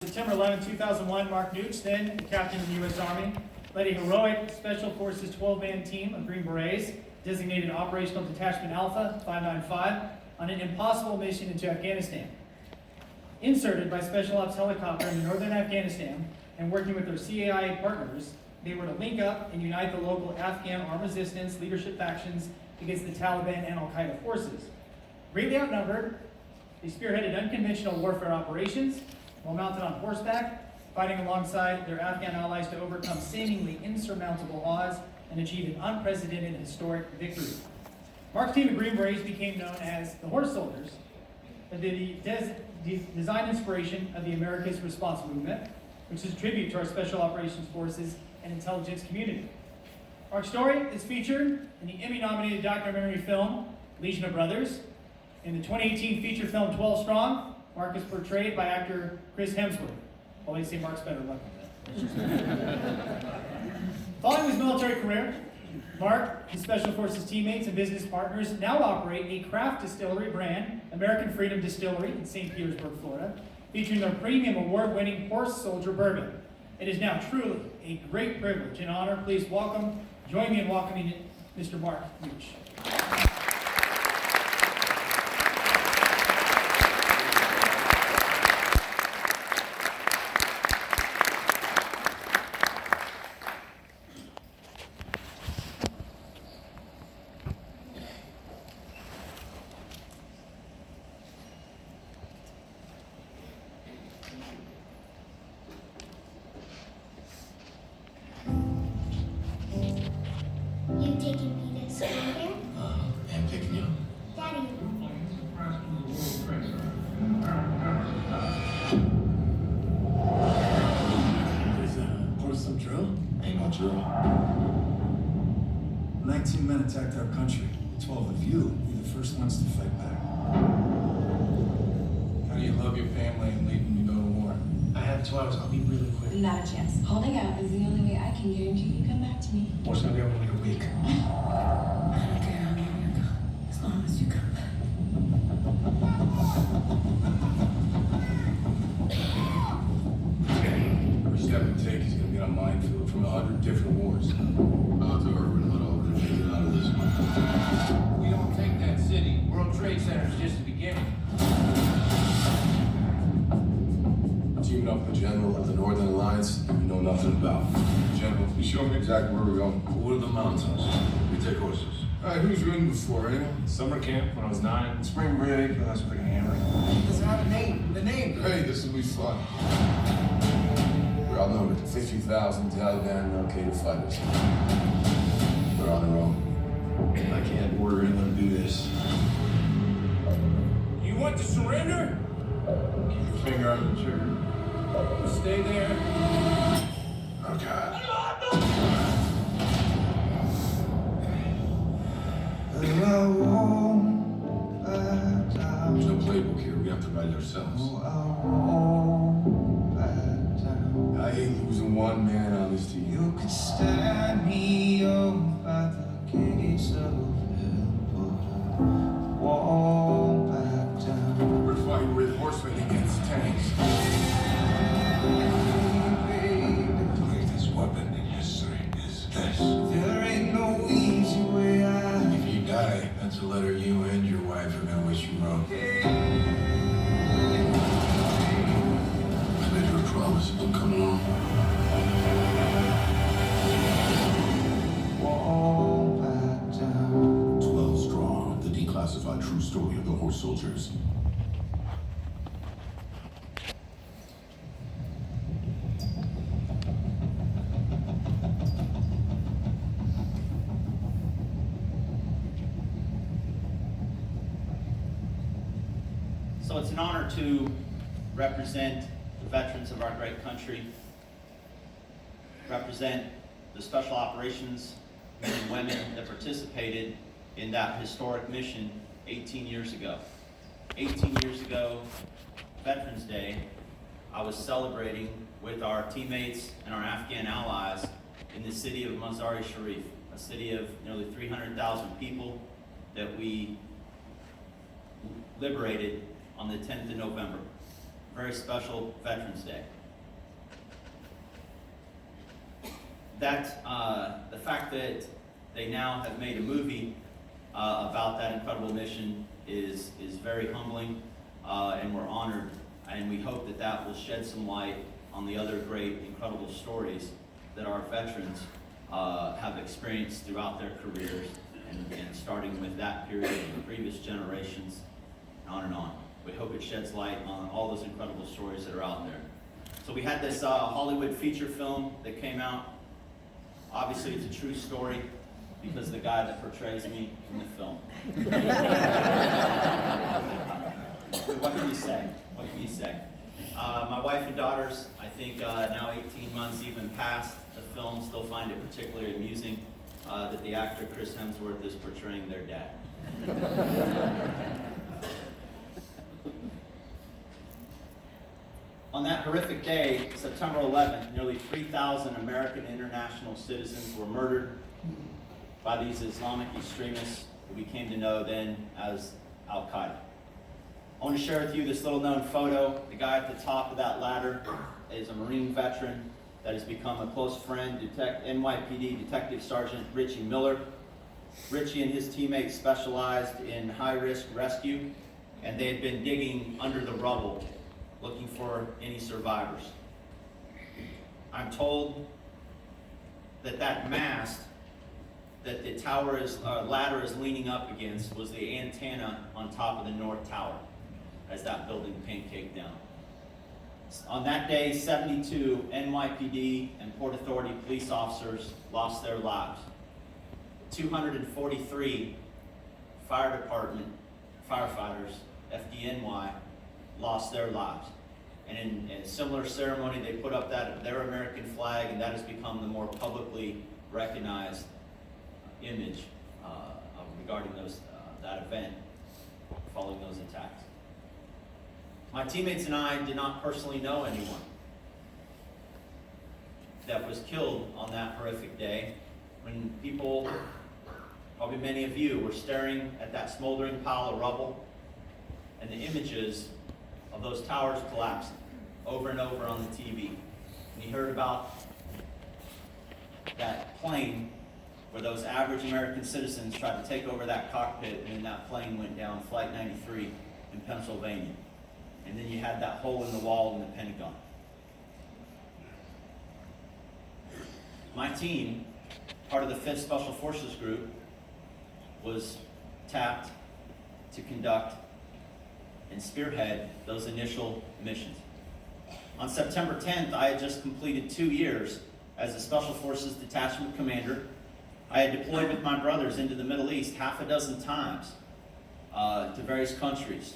September 11, 2001, Mark Nutsch, then captain of the U.S. Army, led a heroic Special Forces 12-man team of Green Berets, designated Operational Detachment Alpha 595, on an impossible mission into Afghanistan. Inserted by Special Ops helicopter into northern Afghanistan and working with their CAI partners, they were to link up and unite the local Afghan armed resistance leadership factions against the Taliban and Al-Qaeda forces. Greatly outnumbered, they spearheaded unconventional warfare operations while mounted on horseback, fighting alongside their Afghan allies to overcome seemingly insurmountable odds and achieve an unprecedented historic victory. Mark's team of Green Berets became known as the Horse Soldiers, the design inspiration of the America's Response Movement, which is a tribute to our Special Operations Forces and intelligence community. Mark's story is featured in the Emmy-nominated documentary film, Legion of Brothers. In the 2018 feature film, 12 Strong, Mark is portrayed by actor Chris Hemsworth. Well, they say Mark's better luck with that. Following his military career, Mark, his Special Forces teammates and business partners now operate a craft distillery brand, American Freedom Distillery in St. Petersburg, Florida, featuring their premium award-winning Horse Soldier bourbon. It is now truly a great privilege and honor. Please join me in welcoming Mr. Mark Nutsch. You taking me to school here? I'm picking you up. Daddy. There's a horse some drill? Ain't no drill. 19 men attacked our country. 12 of you were the first ones to fight back. How do you love your family and leave them to go to war? I have 2 hours. I'll be really quick. Not a chance. Holding out is the only way I can guarantee you come back to me. Horse gonna be over in a week. I don't care how long you're gone, as long as you come back. Every step we take is gonna be on a minefield from 100 different wars. Odds are we're not all gonna make it out of this one. We don't take that city. World Trade Center is just the beginning. Teaming up with General of the Northern Alliance that we know nothing about. General, you show me exactly where we're going. What are the mountains? We take horses. All right, who's ridden before, anyone? Summer camp when I was 9. Spring break, that's what I can hammer. Doesn't have a name. The name. Hey, this will be fun. We're outnumbered. 50,000 Taliban and Al-Qaeda fighters. We're on our own. I can't order anyone to do this. You want to surrender? Keep your finger on the trigger. Stay there. Oh, God. There's no playbook here. We have to write it ourselves. I ain't losing one man on this team. You could stand me up at the gates of hell, walk back down. We're fighting with horsemen against tanks. The greatest weapon in history is this. There ain't no easy way out. If you die, that's a letter you and your wife are gonna wish you wrote. I made her a promise. Don't come along. Walk back down. 12 Strong, the declassified true story of the horse soldiers. So it's an honor to represent the veterans of our great country, represent the special operations men and women that participated in that historic mission 18 years ago. 18 years ago, Veterans Day, I was celebrating with our teammates and our Afghan allies in the city of Mazar-e-Sharif, a city of nearly 300,000 people that we liberated on the 10th of November very special Veterans Day. That, the fact that they now have made a movie about that incredible mission is very humbling, and we're honored, and we hope that that will shed some light on the other great, incredible stories that our veterans have experienced throughout their careers, and starting with that period and previous generations, on and on. We hope it sheds light on all those incredible stories that are out there. So we had this Hollywood feature film that came out. Obviously, it's a true story because of the guy that portrays me in the film. What can you say? What can you say? My wife and daughters, I think now 18 months even past the film, still find it particularly amusing that the actor Chris Hemsworth is portraying their dad. On that horrific day, September 11th, nearly 3,000 American and international citizens were murdered by these Islamic extremists that we came to know then as Al-Qaeda. I want to share with you this little known photo. The guy at the top of that ladder is a Marine veteran that has become a close friend, NYPD Detective Sergeant Richie Miller. Richie and his teammates specialized in high-risk rescue, and they had been digging under the rubble looking for any survivors. I'm told that that mast that the ladder is leaning up against was the antenna on top of the North Tower as that building pancaked down. On that day, 72 NYPD and Port Authority police officers lost their lives. 243 fire department firefighters, FDNY, lost their lives. And in a similar ceremony, they put up their American flag, and that has become the more publicly recognized image regarding that event following those attacks. My teammates and I did not personally know anyone that was killed on that horrific day when people, probably many of you, were staring at that smoldering pile of rubble and the images of those towers collapsing over and over on the TV. And you heard about that plane where those average American citizens tried to take over that cockpit, and then that plane went down, Flight 93 in Pennsylvania. And then you had that hole in the wall in the Pentagon. My team, part of the 5th Special Forces Group, was tapped to conduct and spearhead those initial missions. On September 10th, I had just completed 2 years as a Special Forces Detachment Commander. I had deployed with my brothers into the Middle East 6 times to various countries.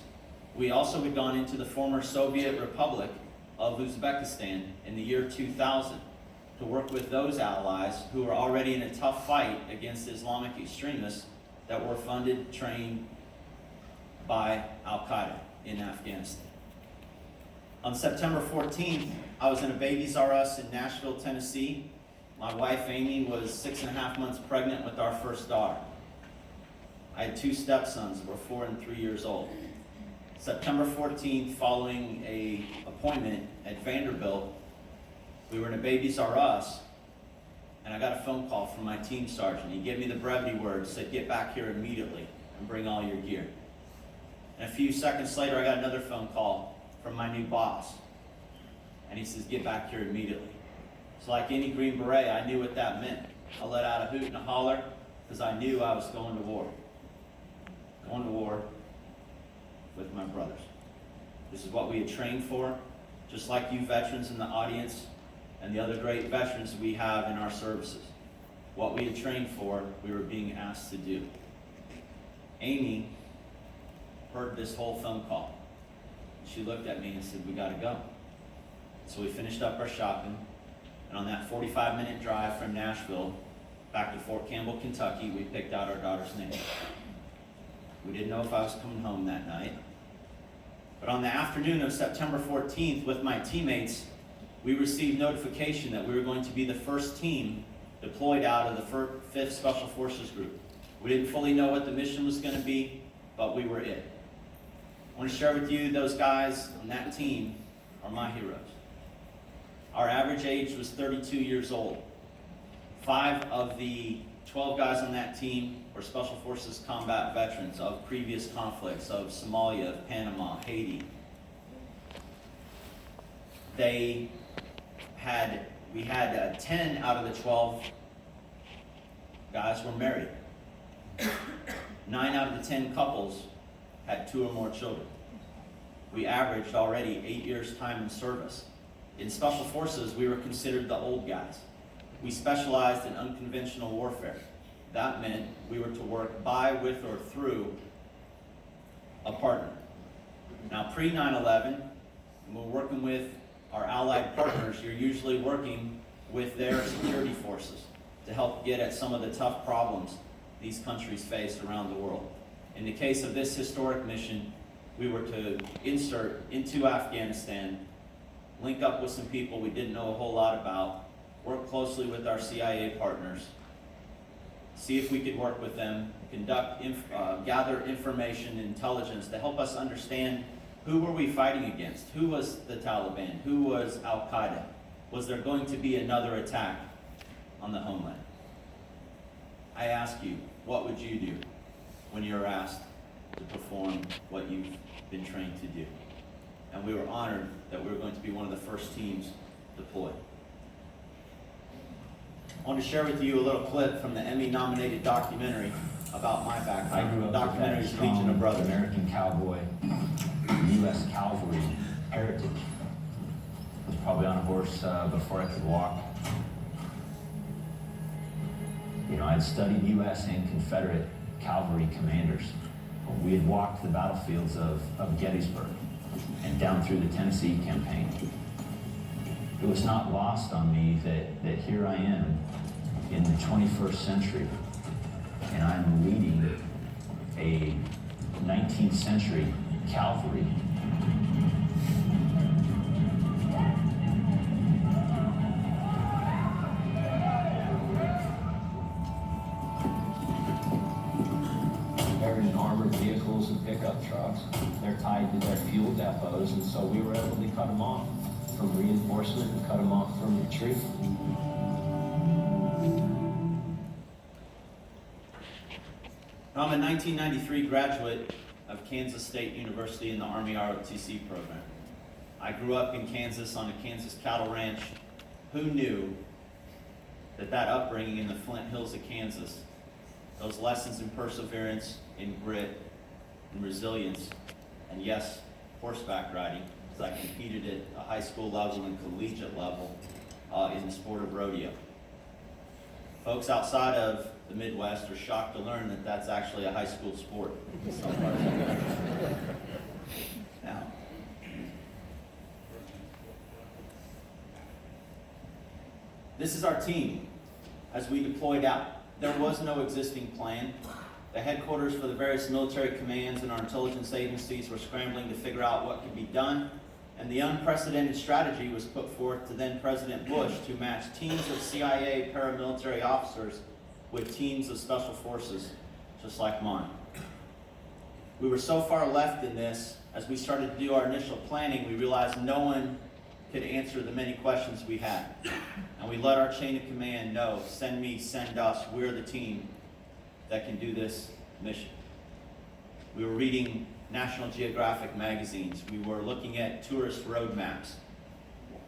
We also had gone into the former Soviet Republic of Uzbekistan in the year 2000 to work with those allies who were already in a tough fight against Islamic extremists that were funded, trained by Al-Qaeda in Afghanistan. On September 14th, I was in a Babies R Us in Nashville, Tennessee. My wife, Amy, was 6.5 months pregnant with our first daughter. I had 2 stepsons that were 4 and 3 years old. September 14th, following an appointment at Vanderbilt, we were in a Babies R Us, and I got a phone call from my team sergeant. He gave me the brevity words, said, "Get back here immediately and bring all your gear." And a few seconds later, I got another phone call from my new boss, and he says, "Get back here immediately." So like any Green Beret, I knew what that meant. I let out a hoot and a holler because I knew I was going to war. Going to war with my brothers. This is what we had trained for, just like you veterans in the audience and the other great veterans we have in our services. What we had trained for, we were being asked to do. Amy heard this whole phone call. She looked at me and said, "We gotta go." So we finished up our shopping, and on that 45-minute drive from Nashville back to Fort Campbell, Kentucky, we picked out our daughter's name. We didn't know if I was coming home that night. But on the afternoon of September 14th, with my teammates, we received notification that we were going to be the first team deployed out of the 5th Special Forces Group. We didn't fully know what the mission was going to be, but we were it. I want to share with you those guys on that team are my heroes. Our average age was 32 years old. 5 of the 12 guys on that team were Special Forces combat veterans of previous conflicts of Somalia, of Panama, Haiti. We had 10 out of the 12 guys were married. 9 out of the 10 couples had 2 or more children. We averaged already 8 years time in service. In Special Forces, we were considered the old guys. We specialized in unconventional warfare. That meant we were to work by, with, or through a partner. Now, pre 9/11, when we're working with our allied partners, you're usually working with their security forces to help get at some of the tough problems these countries face around the world. In the case of this historic mission, we were to insert into Afghanistan, link up with some people we didn't know a whole lot about, work closely with our CIA partners, see if we could work with them, gather information, intelligence to help us understand who were we fighting against? Who was the Taliban? Who was Al-Qaeda? Was there going to be another attack on the homeland? I ask you, what would you do when you're asked to perform what you've been trained to do? And we were honored that we were going to be one of the first teams deployed. I want to share with you a little clip from the Emmy-nominated documentary about my background. I grew up Documentary with is that Legion of Brothers. American cowboy, U.S. cavalry heritage. I was probably on a horse before I could walk. You know, I'd studied U.S. and Confederate cavalry commanders. We had walked the battlefields of Gettysburg and down through the Tennessee campaign. It was not lost on me that here I am in the 21st century, and I'm leading a 19th century cavalry. They're in armored vehicles and pickup trucks. They're tied to their fuel depots, and so we were able to cut them off from reinforcement and cut them off from retreat. I'm a 1993 graduate of Kansas State University in the Army ROTC program. I grew up in Kansas on a Kansas cattle ranch. Who knew that upbringing in the Flint Hills of Kansas, those lessons in perseverance, in grit, in resilience, and yes, horseback riding, because I competed at a high school level and collegiate level in the sport of rodeo. Folks outside of the Midwest are shocked to learn that that's actually a high school sport in some parts of the country. Now, this is our team as we deployed out. There was no existing plan. The headquarters for the various military commands and our intelligence agencies were scrambling to figure out what could be done, and the unprecedented strategy was put forth to then President Bush to match teams of CIA paramilitary officers with teams of special forces, just like mine. We were so far left in this, as we started to do our initial planning, we realized no one could answer the many questions we had. And we let our chain of command know, send me, send us, we're the team that can do this mission. We were reading National Geographic magazines. We were looking at tourist road maps,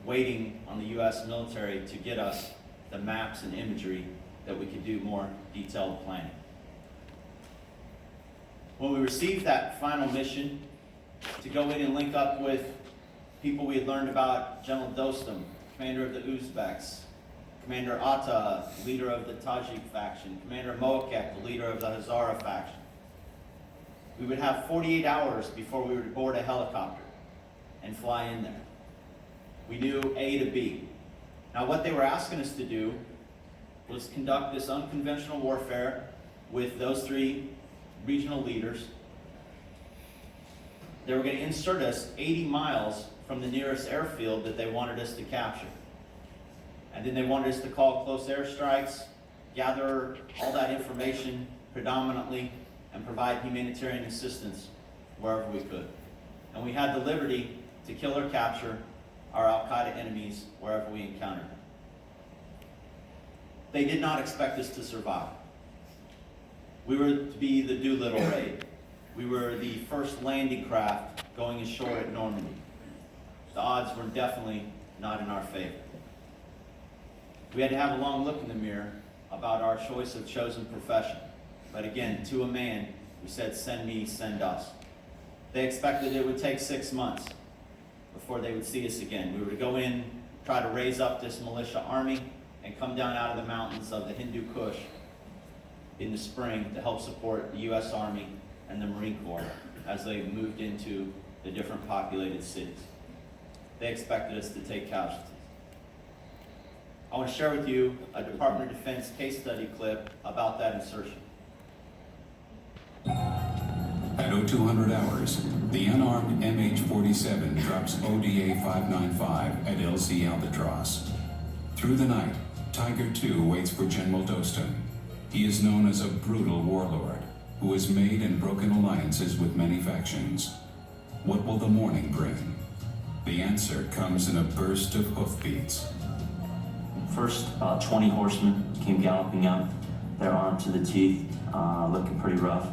waiting on the U.S. military to get us the maps and imagery that we could do more detailed planning. When we received that final mission to go in and link up with people we had learned about, General Dostum, commander of the Uzbeks, Commander Atta, leader of the Tajik faction, Commander Moakek, the leader of the Hazara faction. We would have 48 hours before we would board a helicopter and fly in there. We knew A to B. Now what they were asking us to do was conduct this unconventional warfare with those 3 regional leaders. They were going to insert us 80 miles from the nearest airfield that they wanted us to capture. And then they wanted us to call close airstrikes, gather all that information predominantly, and provide humanitarian assistance wherever we could. And we had the liberty to kill or capture our Al-Qaeda enemies wherever we encountered them. They did not expect us to survive. We were to be the Doolittle raid. We were the first landing craft going ashore at Normandy. The odds were definitely not in our favor. We had to have a long look in the mirror about our choice of chosen profession. But again, to a man, we said, send me, send us. They expected it would take 6 months before they would see us again. We were to go in, try to raise up this militia army, and come down out of the mountains of the Hindu Kush in the spring to help support the U.S. Army and the Marine Corps as they moved into the different populated cities. They expected us to take casualties. I want to share with you a Department of Defense case study clip about that insertion. At 0200 hours, the unarmed MH-47 drops ODA 595 at LC Albatross. Through the night, Tiger II waits for General Dostum. He is known as a brutal warlord who has made and broken alliances with many factions. What will the morning bring? The answer comes in a burst of hoofbeats. First, about 20 horsemen came galloping up. They're armed to the teeth, looking pretty rough.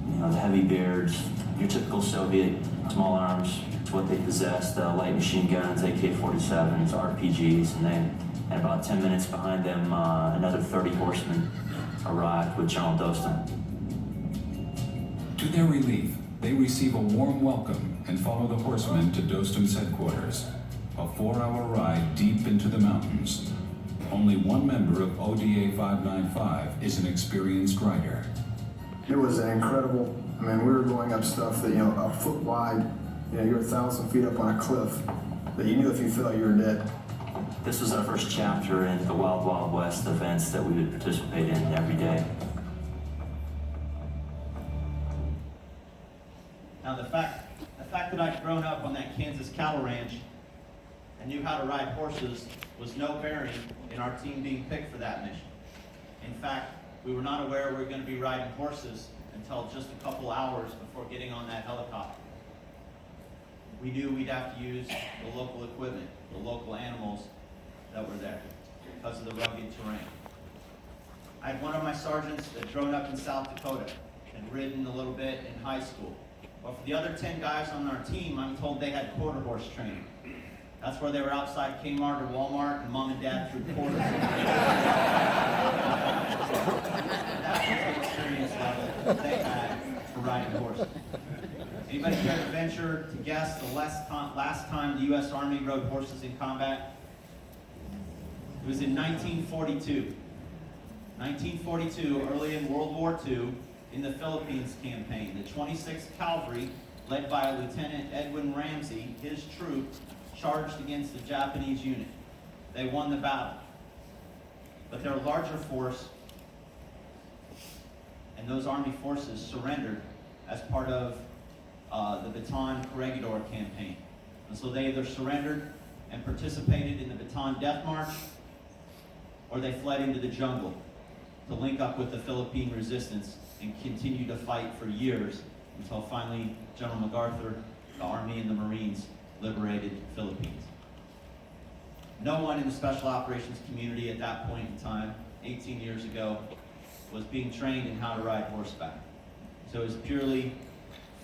You know, the heavy beards, your typical Soviet small arms. It's what they possessed, light machine guns, AK-47s, RPGs, and then about 10 minutes behind them, another 30 horsemen arrived with General Dostum. To their relief, they receive a warm welcome and follow the horsemen to Dostum's headquarters, a 4-hour ride deep into the mountains. Only one member of ODA 595 is an experienced rider. It was incredible. I mean, we were going up stuff that, a foot wide, you're 1,000 feet up on a cliff that you knew if you fell, you were dead. This was our first chapter in the Wild Wild West events that we would participate in every day. Now the fact that I'd grown up on that Kansas cattle ranch and knew how to ride horses was no bearing in our team being picked for that mission. In fact, we were not aware we were going to be riding horses until just a couple hours before getting on that helicopter. We knew we'd have to use the local equipment, the local animals that were there because of the rugged terrain. I had one of my sergeants that had grown up in South Dakota and ridden a little bit in high school. But for the other 10 guys on our team, I'm told they had quarter horse training. That's where they were outside Kmart or Walmart and mom and dad threw quarters. That's the experience level they had for riding horses. Anybody care to venture to guess the last time the U.S. Army rode horses in combat? It was in 1942. 1942, early in World War II, in the Philippines campaign, the 26th Cavalry, led by Lieutenant Edwin Ramsey, his troop, charged against the Japanese unit. They won the battle. But their larger force and those army forces surrendered as part of the Bataan Corregidor campaign. And so they either surrendered and participated in the Bataan Death March, or they fled into the jungle to link up with the Philippine resistance and continue to fight for years until finally General MacArthur, the Army, and the Marines liberated the Philippines. No one in the special operations community at that point in time, 18 years ago, was being trained in how to ride horseback. So it was purely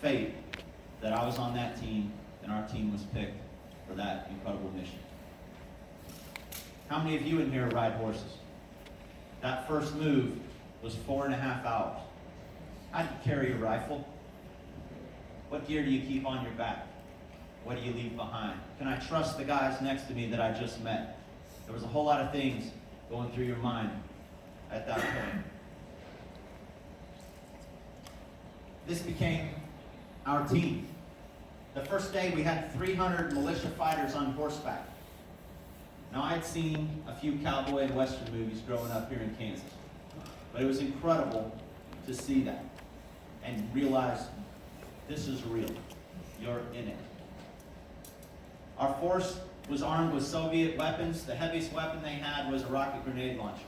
fate that I was on that team and our team was picked for that incredible mission. How many of you in here ride horses? That first move was 4.5 hours. How do you carry your rifle? What gear do you keep on your back? What do you leave behind? Can I trust the guys next to me that I just met? There was a whole lot of things going through your mind at that point. This became our team. The first day we had 300 militia fighters on horseback. Now I had seen a few cowboy and western movies growing up here in Kansas, but it was incredible to see that and realize this is real. You're in it. Our force was armed with Soviet weapons. The heaviest weapon they had was a rocket grenade launcher.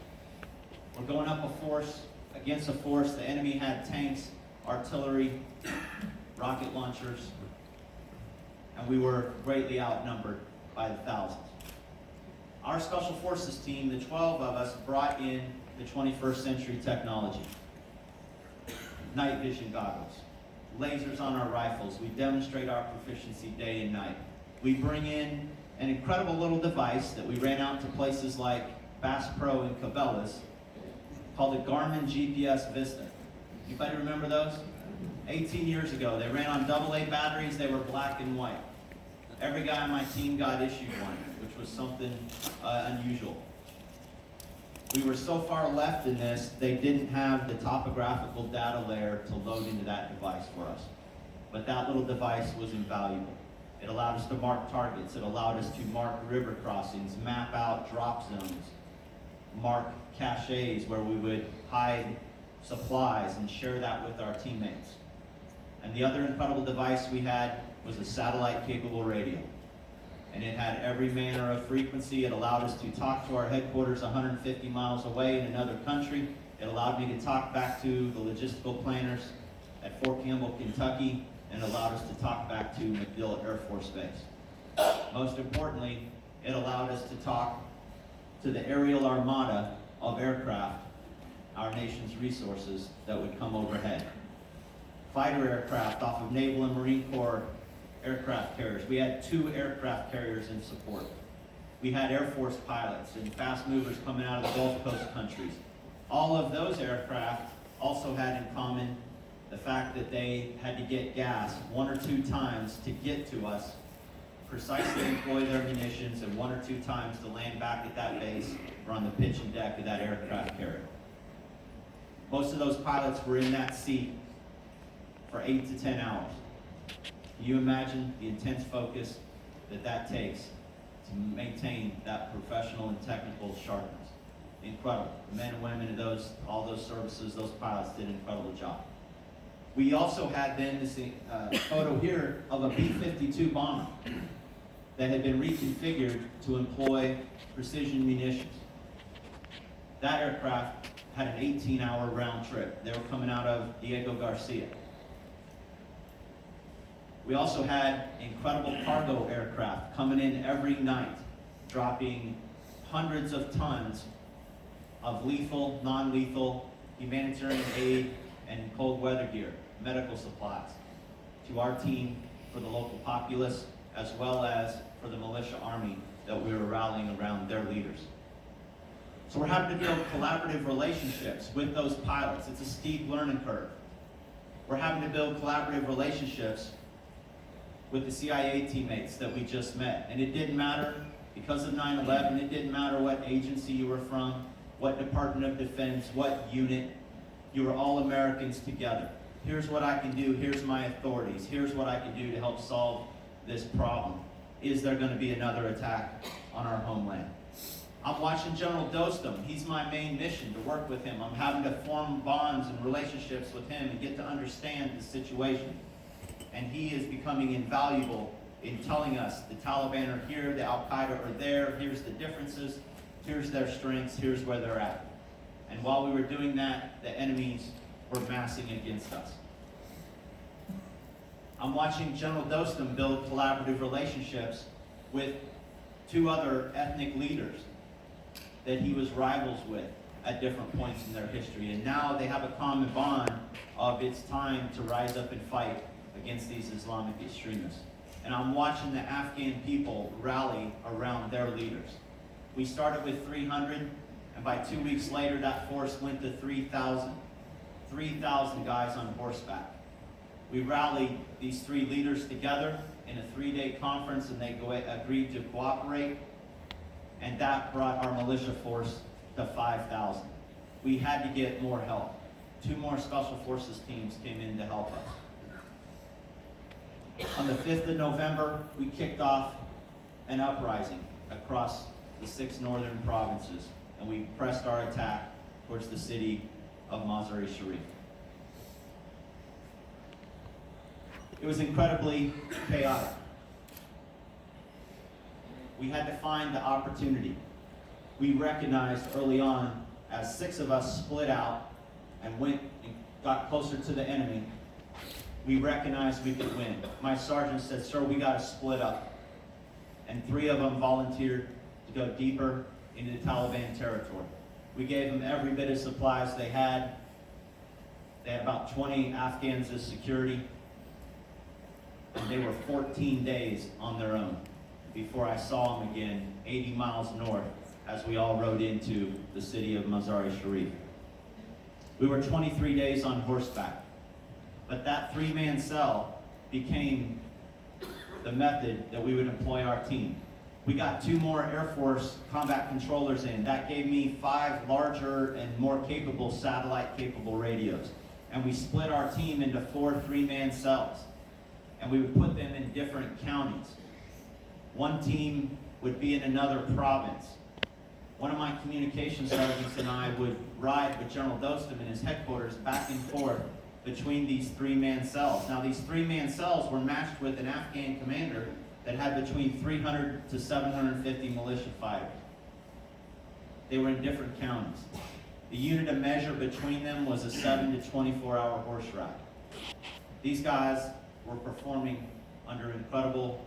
We're going up against a force. The enemy had tanks, artillery, rocket launchers, and we were greatly outnumbered by the thousands. Our Special Forces team, the 12 of us, brought in the 21st century technology. Night vision goggles, lasers on our rifles. We demonstrate our proficiency day and night. We bring in an incredible little device that we ran out to places like Bass Pro and Cabela's called the Garmin GPS Vista. Anybody remember those? 18 years ago, they ran on AA batteries. They were black and white. Every guy on my team got issued one, which was something unusual. We were so far left in this, they didn't have the topographical data layer to load into that device for us. But that little device was invaluable. It allowed us to mark targets. It allowed us to mark river crossings, map out drop zones, mark caches where we would hide supplies and share that with our teammates. And the other incredible device we had was a satellite-capable radio. And it had every manner of frequency. It allowed us to talk to our headquarters 150 miles away in another country. It allowed me to talk back to the logistical planners at Fort Campbell, Kentucky, and allowed us to talk back to MacDill Air Force Base. Most importantly, it allowed us to talk to the aerial armada of aircraft, our nation's resources, that would come overhead. Fighter aircraft off of Naval and Marine Corps aircraft carriers. We had 2 aircraft carriers in support. We had Air Force pilots and fast movers coming out of the Gulf Coast countries. All of those aircraft also had in common the fact that they had to get gas 1 or 2 times to get to us, precisely employ their munitions, and 1 or 2 times to land back at that base or on the pitch and deck of that aircraft carrier. Most of those pilots were in that seat for 8 to 10 hours. Can you imagine the intense focus that takes to maintain that professional and technical sharpness? Incredible. The men and women of all those services, those pilots did an incredible job. We also had then this photo here of a B-52 bomber that had been reconfigured to employ precision munitions. That aircraft had an 18-hour round trip. They were coming out of Diego Garcia. We also had incredible cargo aircraft coming in every night, dropping hundreds of tons of lethal, non-lethal, humanitarian aid, and cold weather gear, medical supplies, to our team for the local populace, as well as for the militia army that we were rallying around their leaders. So we're having to build collaborative relationships with those pilots. It's a steep learning curve. We're having to build collaborative relationships with the CIA teammates that we just met. And it didn't matter, because of 9/11, it didn't matter what agency you were from, what Department of Defense, what unit. You were all Americans together. Here's what I can do, here's my authorities, here's what I can do to help solve this problem. Is there going to be another attack on our homeland? I'm watching General Dostum. He's my main mission, to work with him. I'm having to form bonds and relationships with him and get to understand the situation. And he is becoming invaluable in telling us the Taliban are here, the Al-Qaeda are there, here's the differences, here's their strengths, here's where they're at. And while we were doing that, the enemies were massing against us. I'm watching General Dostum build collaborative relationships with 2 other ethnic leaders that he was rivals with at different points in their history. And now they have a common bond of it's time to rise up and fight against these Islamic extremists. And I'm watching the Afghan people rally around their leaders. We started with 300, and by 2 weeks later, that force went to 3,000. 3,000 guys on horseback. We rallied these 3 leaders together in a 3-day conference, and they agreed to cooperate. And that brought our militia force to 5,000. We had to get more help. 2 more Special Forces teams came in to help us. On the 5th of November, we kicked off an uprising across the 6 northern provinces, and we pressed our attack towards the city of Mazar-e-Sharif. It was incredibly chaotic. We had to find the opportunity. We recognized early on, as 6 of us split out and went and got closer to the enemy, we recognized we could win. My sergeant said, "Sir, we got to split up." and 3 of them volunteered to go deeper into the Taliban territory. We gave them every bit of supplies they had. They had about 20 Afghans as security, and they were 14 days on their own before I saw them again 80 miles north as we all rode into the city of Mazar-e-Sharif. We were 23 days on horseback, but that 3-man cell became the method that we would employ our team. We got 2 more Air Force combat controllers in. That gave me 5 larger and more capable satellite-capable radios. And we split our team into 4 3-man cells. And we would put them in different counties. One team would be in another province. One of my communications sergeants and I would ride with General Dostum in his headquarters back and forth between these 3-man cells. Now, these 3-man cells were matched with an Afghan commander that had between 300 to 750 militia fighters. They were in different counties. The unit of measure between them was a 7 to 24-hour horse ride. These guys were performing under incredible,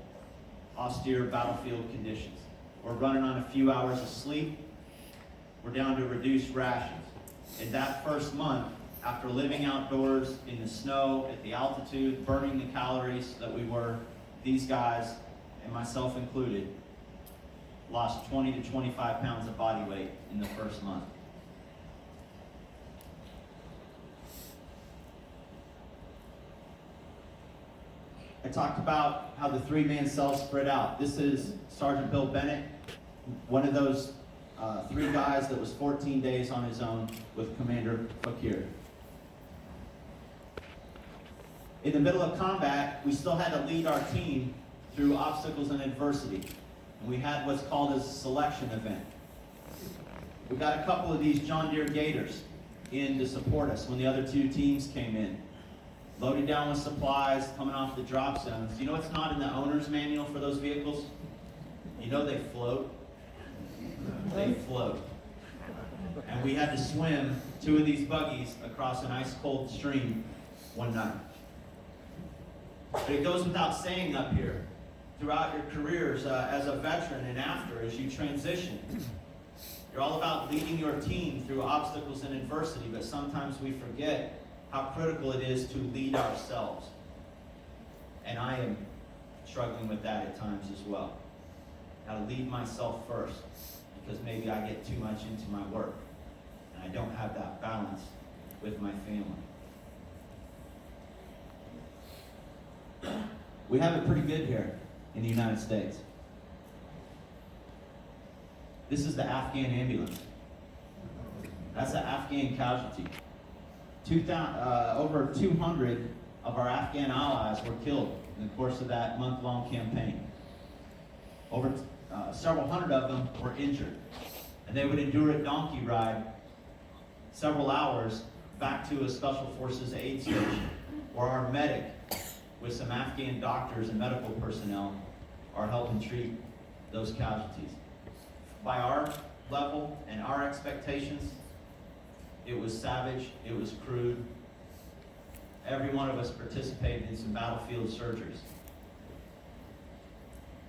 austere battlefield conditions. We're running on a few hours of sleep. We're down to reduced rations. In that first month, after living outdoors in the snow, at the altitude, burning the calories that we were, these guys, and myself included, lost 20 to 25 pounds of body weight in the first month. I talked about how the 3-man cells spread out. This is Sergeant Bill Bennett, one of those 3 guys that was 14 days on his own with Commander Fakir. In the middle of combat, we still had to lead our team through obstacles and adversity. And we had what's called a selection event. We got a couple of these John Deere Gators in to support us when the other 2 teams came in. Loaded down with supplies, coming off the drop zones. You know what's not in the owner's manual for those vehicles? You know they float? They float. And we had to swim 2 of these buggies across an ice-cold stream one night. But it goes without saying up here, throughout your careers as a veteran and after, as you transition, you're all about leading your team through obstacles and adversity, but sometimes we forget how critical it is to lead ourselves. And I am struggling with that at times as well. How to lead myself first, because maybe I get too much into my work, and I don't have that balance with my family. We have it pretty good here in the United States. This is the Afghan ambulance. That's an Afghan casualty. Over 200 of our Afghan allies were killed in the course of that month-long campaign. Over several hundred of them were injured. And they would endure a donkey ride several hours back to a Special Forces aid station, where our medic, with some Afghan doctors and medical personnel, are helping treat those casualties. By our level and our expectations, it was savage, it was crude. Every one of us participated in some battlefield surgeries.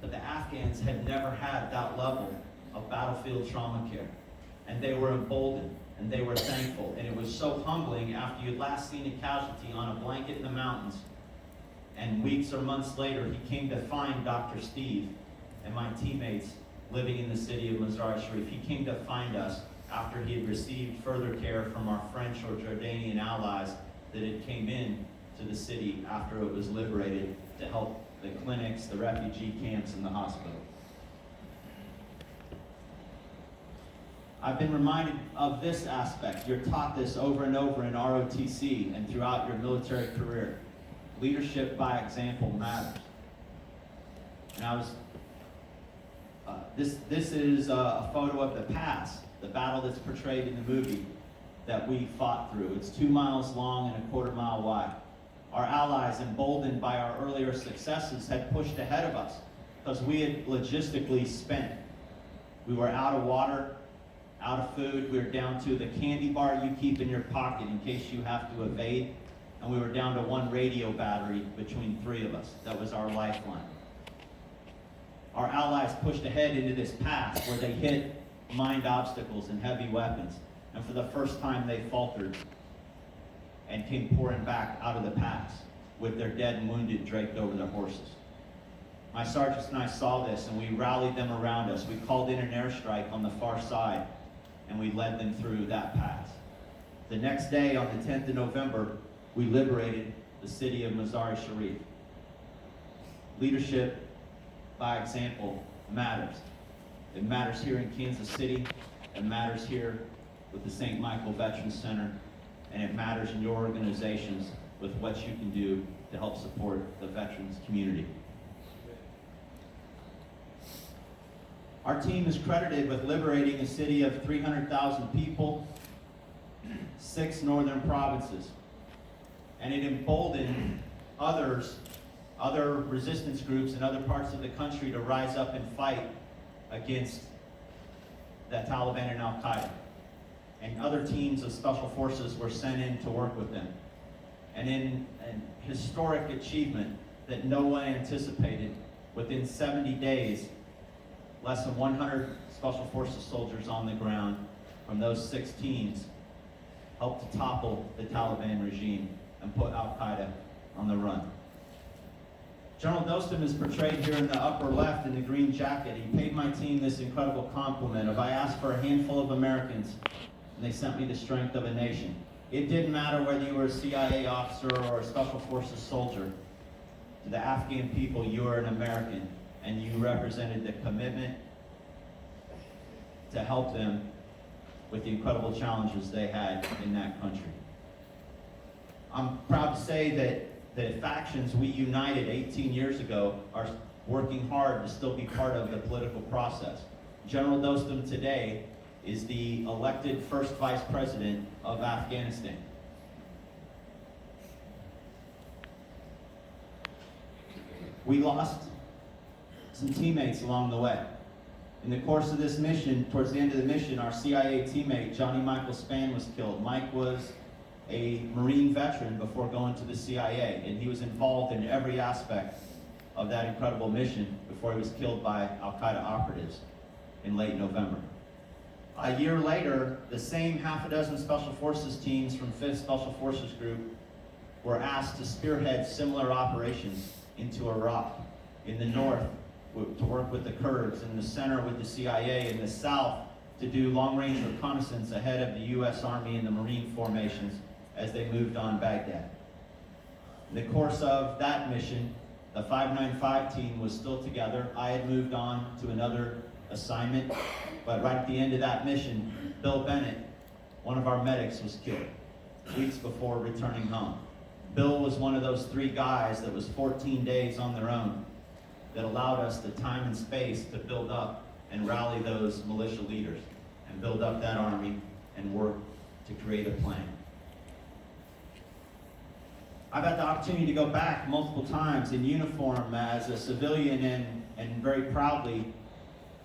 But the Afghans had never had that level of battlefield trauma care. And they were emboldened, and they were thankful. And it was so humbling after you'd last seen a casualty on a blanket in the mountains, and weeks or months later, he came to find Dr. Steve and my teammates living in the city of Mazar-e-Sharif. He came to find us after he had received further care from our French or Jordanian allies that had came in to the city after it was liberated to help the clinics, the refugee camps, and the hospital. I've been reminded of this aspect. You're taught this over and over in ROTC and throughout your military career. Leadership by example matters. And I was, this is a photo of the pass, the battle that's portrayed in the movie that we fought through. It's 2 miles long and a quarter mile wide. Our allies, emboldened by our earlier successes, had pushed ahead of us because we had logistically spent. We were out of water, out of food. We were down to the candy bar you keep in your pocket in case you have to evade. And we were down to 1 radio battery between 3 of us. That was our lifeline. our allies pushed ahead into this pass where they hit mined obstacles and heavy weapons. And for the first time, they faltered and came pouring back out of the pass with their dead and wounded draped over their horses. My sergeants and I saw this, and we rallied them around us. We called in an airstrike on the far side, and we led them through that pass. The next day, on the 10th of November, we liberated the city of Mazar-e-Sharif. Leadership by example matters. It matters here in Kansas City, it matters here with the St. Michael Veterans Center, and it matters in your organizations with what you can do to help support the veterans community. Our team is credited with liberating a city of 300,000 people, 6 northern provinces, and it emboldened other resistance groups in other parts of the country to rise up and fight against the Taliban and Al-Qaeda. And other teams of special forces were sent in to work with them. And in an historic achievement that no one anticipated, within 70 days, less than 100 special forces soldiers on the ground from those 6 teams helped to topple the Taliban regime and put Al-Qaeda on the run. General Dostum is portrayed here in the upper left in the green jacket. He paid my team this incredible compliment of, I asked for a handful of Americans, and they sent me the strength of a nation. It didn't matter whether you were a CIA officer or a special forces soldier. To the Afghan people, you are an American, and you represented the commitment to help them with the incredible challenges they had in that country. I'm proud to say that the factions we united 18 years ago are working hard to still be part of the political process. General Dostum today is the elected first vice president of Afghanistan. We lost some teammates along the way. In the course of this mission, towards the end of the mission, our CIA teammate, Johnny Michael Spann, was killed. Mike was a Marine veteran before going to the CIA, and he was involved in every aspect of that incredible mission before he was killed by Al-Qaeda operatives in late November. A year later, the same half a dozen Special Forces teams from 5th Special Forces Group were asked to spearhead similar operations into Iraq. In the north, to work with the Kurds, in the center with the CIA, in the south to do long-range reconnaissance ahead of the U.S. Army and the Marine formations as they moved on Baghdad. In the course of that mission, the 595 team was still together. I had moved on to another assignment, but right at the end of that mission, Bill Bennett, one of our medics, was killed weeks before returning home. Bill was one of those 3 guys that was 14 days on their own that allowed us the time and space to build up and rally those militia leaders and build up that army and work to create a plan. I've had the opportunity to go back multiple times in uniform as a civilian and very proudly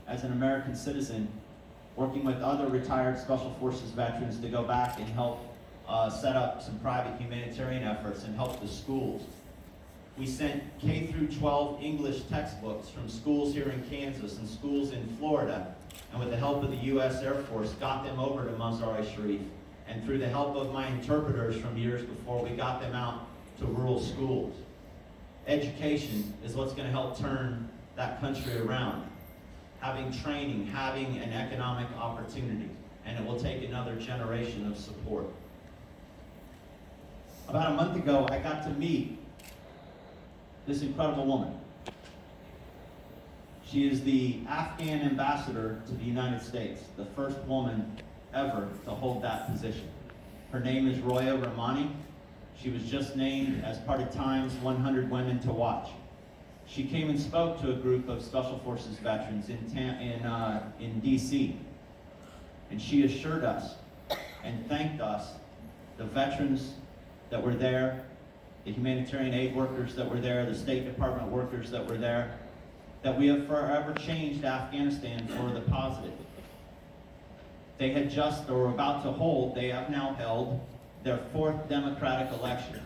as an American citizen, working with other retired Special Forces veterans to go back and help set up some private humanitarian efforts and help the schools. We sent K through 12 English textbooks from schools here in Kansas and schools in Florida, and with the help of the U.S. Air Force, got them over to Mazar-e-Sharif. And through the help of my interpreters from years before, we got them out to rural schools. Education is what's going to help turn that country around. Having training, having an economic opportunity, and it will take another generation of support. About a month ago, I got to meet this incredible woman. She is the Afghan ambassador to the United States, the first woman ever to hold that position. Her name is Roya Rahmani. She was just named as part of Time's 100 Women to Watch. She came and spoke to a group of Special Forces veterans in D.C. And she assured us and thanked us, the veterans that were there, the humanitarian aid workers that were there, the State Department workers that were there, that we have forever changed Afghanistan for the positive. They had just, or were about to hold, they have now held their 4th democratic election.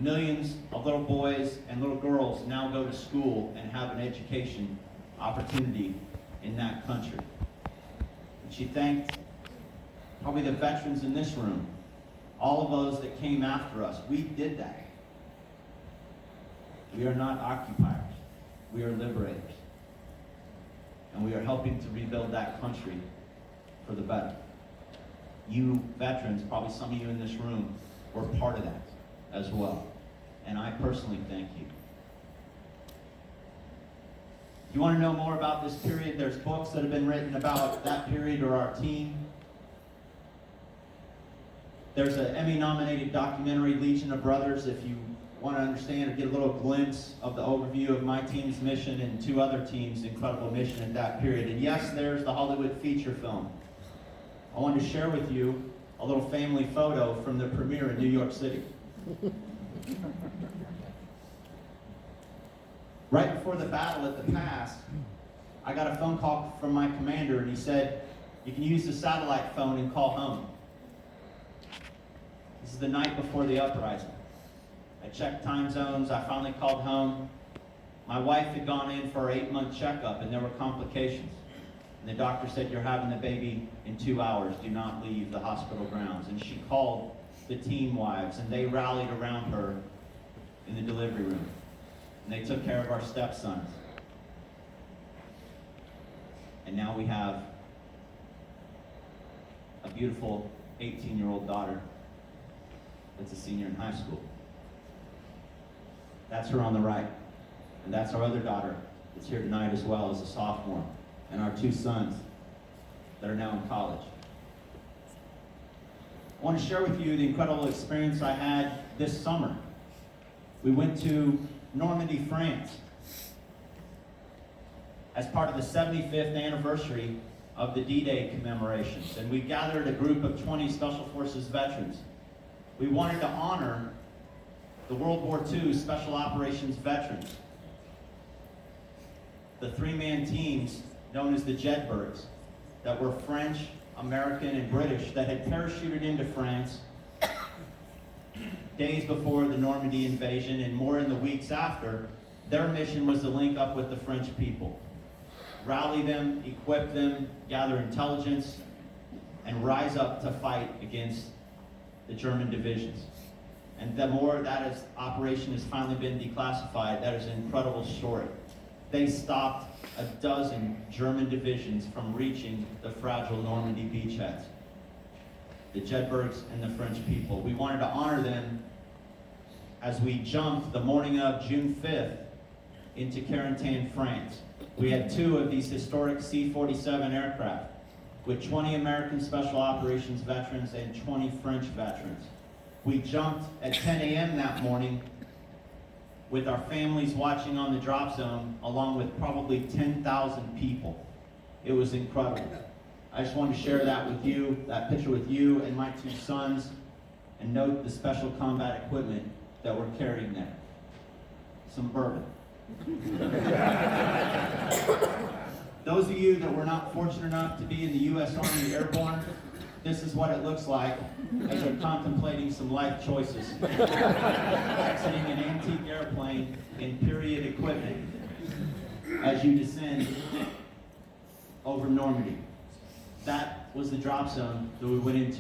Millions of little boys and little girls now go to school and have an education opportunity in that country. And she thanked probably the veterans in this room, all of those that came after us. We did that. We are not occupiers. We are liberators. And we are helping to rebuild that country for the better. You veterans, probably some of you in this room, were part of that as well. And I personally thank you. If you want to know more about this period, there's books that have been written about that period or our team. There's an Emmy-nominated documentary, Legion of Brothers, if you want to understand or get a little glimpse of the overview of my team's mission and two other teams' incredible mission at that period. And yes, there's the Hollywood feature film. I wanted to share with you a little family photo from the premiere in New York City. Right before the battle at the pass, I got a phone call from my commander, and he said, "You can use the satellite phone and call home." This is the night before the uprising. I checked time zones. I finally called home. My wife had gone in for her 8-month checkup, and there were complications. And the doctor said, "You're having the baby in 2 hours. Do not leave the hospital grounds." And she called the team wives, and they rallied around her in the delivery room. And they took care of our stepsons. And now we have a beautiful 18-year-old daughter that's a senior in high school. That's her on the right. And that's our other daughter that's here tonight as well as a sophomore. And our 2 sons that are now in college. I want to share with you the incredible experience I had this summer. We went to Normandy, France, as part of the 75th anniversary of the D-Day commemorations. And we gathered a group of 20 Special Forces veterans. We wanted to honor the World War II Special Operations veterans. The 3-man teams known as the Green Berets that were French, American, and British that had parachuted into France days before the Normandy invasion and more in the weeks after. Their mission was to link up with the French people, rally them, equip them, gather intelligence, and rise up to fight against the German divisions. And the more that operation has finally been declassified, that is an incredible story. They stopped a dozen German divisions from reaching the fragile Normandy beachheads. The Jedburghs and the French people. We wanted to honor them as we jumped the morning of June 5th into Carentan, France. We had 2 of these historic C-47 aircraft with 20 American Special Operations veterans and 20 French veterans. We jumped at 10 a.m. that morning with our families watching on the drop zone, along with probably 10,000 people. It was incredible. I just wanted to share that with you, that picture with you and my 2 sons, and note the special combat equipment that we're carrying there. Some bourbon. Those of you that were not fortunate enough to be in the U.S. Army Airborne, this is what it looks like as you're contemplating some life choices. Exiting an antique airplane in period equipment as you descend over Normandy. That was the drop zone that we went into.